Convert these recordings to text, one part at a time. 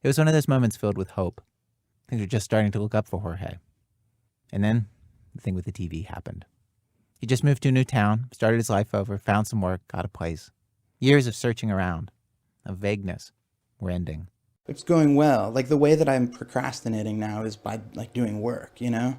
It was one of those moments filled with hope. Things were just starting to look up for Jorge. And then the thing with the TV happened. He just moved to a new town, started his life over, found some work, got a place. Years of searching around, of vagueness, were ending. It's going well. Like, the way that I'm procrastinating now is by, like, doing work, you know?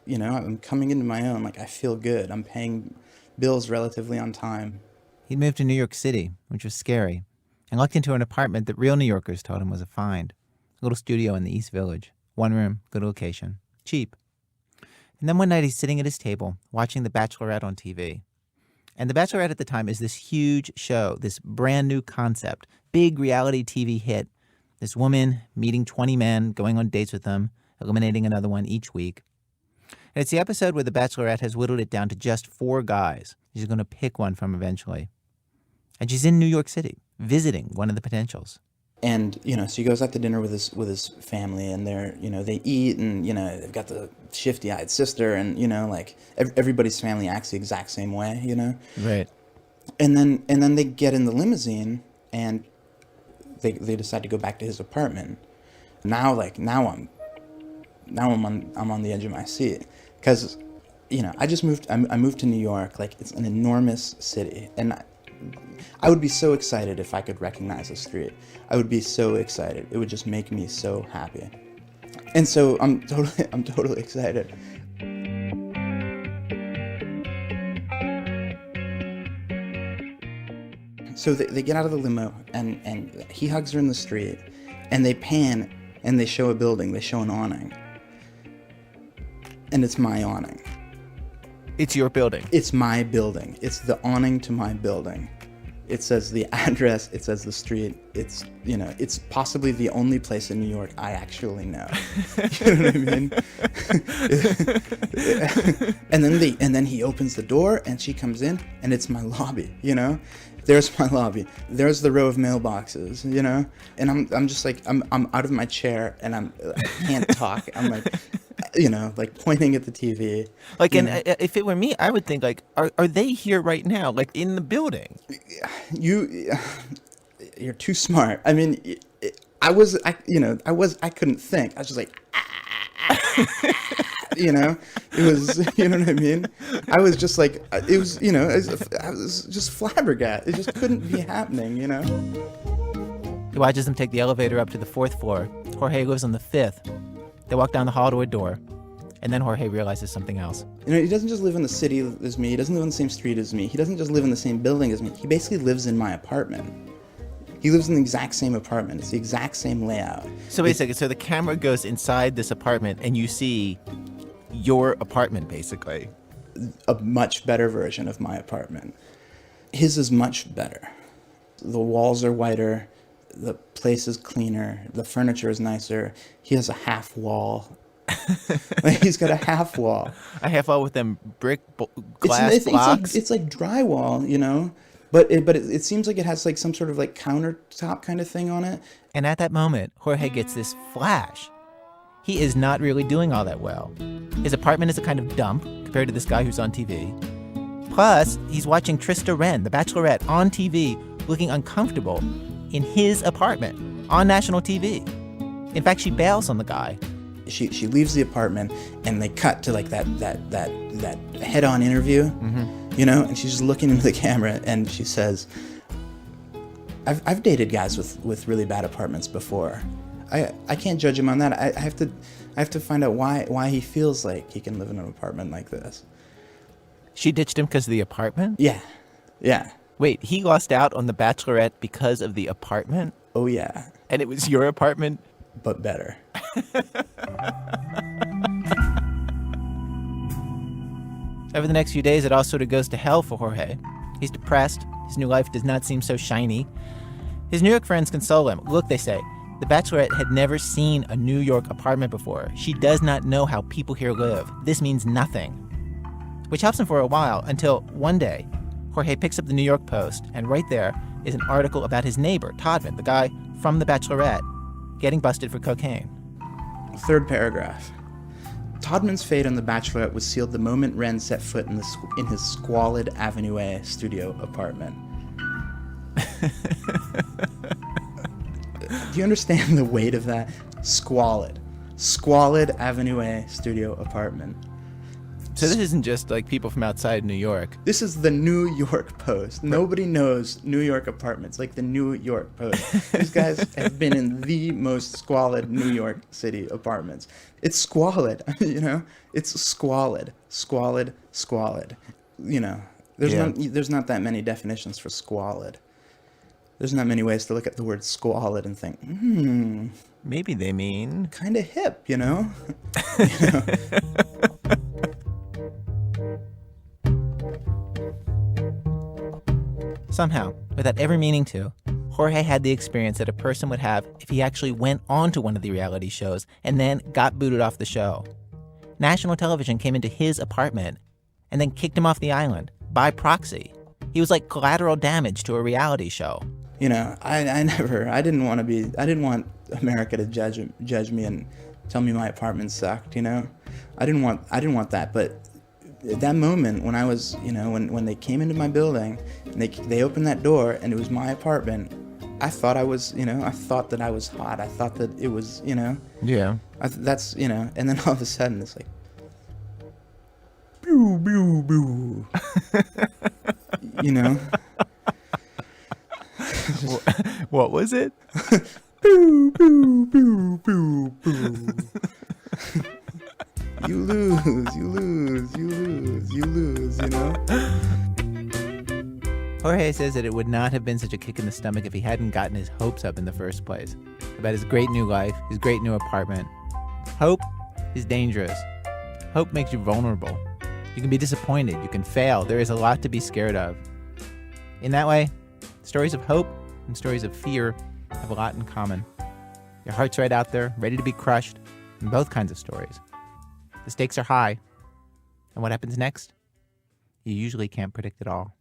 You know, I'm coming into my own. Like, I feel good. I'm paying bills relatively on time. He'd moved to New York City, which was scary, and lucked into an apartment that real New Yorkers told him was a find. A little studio in the East Village. One room, good location. Cheap. And then one night he's sitting at his table, watching The Bachelorette on TV. And The Bachelorette at the time is this huge show, this brand new concept, big reality TV hit. This woman meeting 20 men, going on dates with them, eliminating another one each week. And it's the episode where The Bachelorette has whittled it down to just 4 guys. She's going to pick one from eventually. And she's in New York City, visiting one of the potentials. And, you know, so he goes out to dinner with his family, and they're, you know, they eat, and, you know, they've got the shifty-eyed sister, and, you know, like, everybody's family acts the exact same way, you know? Right. And then they get in the limousine, and they decide to go back to his apartment. Now I'm on the edge of my seat, because, you know, I moved to New York. Like, it's an enormous city, and I would be so excited if I could recognize a street. I would be so excited. It would just make me so happy. And so I'm totally excited. So they get out of the limo, and he hugs her in the street, and they pan, and they show a building. They show an awning. And it's my awning. It's your building. It's my building. It's the awning to my building. It says the address. It says the street. It's, you know, it's possibly the only place in New York I actually know. You know what I mean? and then he opens the door, and she comes in, and it's my lobby. You know, there's my lobby. There's the row of mailboxes. You know, and I'm just like I'm out of my chair, and I can't talk. I'm like, you know, like pointing at the TV. Like, and if it were me, I would think, like, are they here right now, like in the building? You're too smart. I mean, I couldn't think. I was just like, you know, it was, you know what I mean? I was just like, it was, you know, I was just flabbergasted. It just couldn't be happening, you know? He watches them take the elevator up to the 4th floor. Jorge lives on the 5th. They walk down the hall to a door, and then Jorge realizes something else. You know, he doesn't just live in the city as me. He doesn't live on the same street as me. He doesn't just live in the same building as me. He basically lives in my apartment. He lives in the exact same apartment. It's the exact same layout. So wait a second. So the camera goes inside this apartment, and you see your apartment, basically. A much better version of my apartment. His is much better. The walls are whiter. The place is cleaner. The furniture is nicer. He has a half wall. Like, he's got a half wall. A half wall with them brick glass blocks. It's like drywall, you know, but it seems like it has like some sort of like countertop kind of thing on it. And at that moment, Jorge gets this flash. He is not really doing all that well. His apartment is a kind of dump compared to this guy who's on TV. Plus, he's watching Trista Wren, the Bachelorette, on TV, looking uncomfortable in his apartment on national TV. In fact, she bails on the guy. She leaves the apartment, and they cut to like that head-on interview, you know, and she's just looking into the camera, and she says, I've dated guys with really bad apartments before. I can't judge him on that. I have to find out why he feels like he can live in an apartment like this. She ditched him because of the apartment? Yeah. Wait, he lost out on The Bachelorette because of the apartment? Oh, yeah. And it was your apartment? But better. Over the next few days, it all sort of goes to hell for Jorge. He's depressed. His new life does not seem so shiny. His New York friends console him. Look, they say, the Bachelorette had never seen a New York apartment before. She does not know how people here live. This means nothing. Which helps him for a while, until one day, Jorge picks up the New York Post, and right there is an article about his neighbor, Todman, the guy from The Bachelorette, getting busted for cocaine. 3rd paragraph. Todman's fate on The Bachelorette was sealed the moment Wren set foot in his squalid Avenue A studio apartment. Do you understand the weight of that? Squalid Avenue A studio apartment. So this isn't just like people from outside New York. This is the New York Post. Nobody knows New York apartments like the New York Post. These guys have been in the most squalid New York City apartments. It's squalid, you know? It's squalid. You know, there's not that many definitions for squalid. There's not many ways to look at the word squalid and think, Maybe they mean kind of hip, you know? You know? Somehow, without ever meaning to, Jorge had the experience that a person would have if he actually went on to one of the reality shows and then got booted off the show. National television came into his apartment and then kicked him off the island by proxy. He was like collateral damage to a reality show. You know, I didn't want America to judge me and tell me my apartment sucked, you know? I didn't want that, but at that moment when I was, you know, when they came into my building and they opened that door and it was my apartment, I thought I was, you know, I thought that I was hot. I thought that it was, you know. Yeah. That's, you know, and then all of a sudden it's like, boo, boo, boo. You know? What was it? Boo, boo, boo, boo, boo. You lose, you know? Jorge says that it would not have been such a kick in the stomach if he hadn't gotten his hopes up in the first place about his great new life, his great new apartment. Hope is dangerous. Hope makes you vulnerable. You can be disappointed. You can fail. There is a lot to be scared of. In that way, stories of hope and stories of fear have a lot in common. Your heart's right out there, ready to be crushed, in both kinds of stories. The stakes are high. And what happens next? You usually can't predict at all.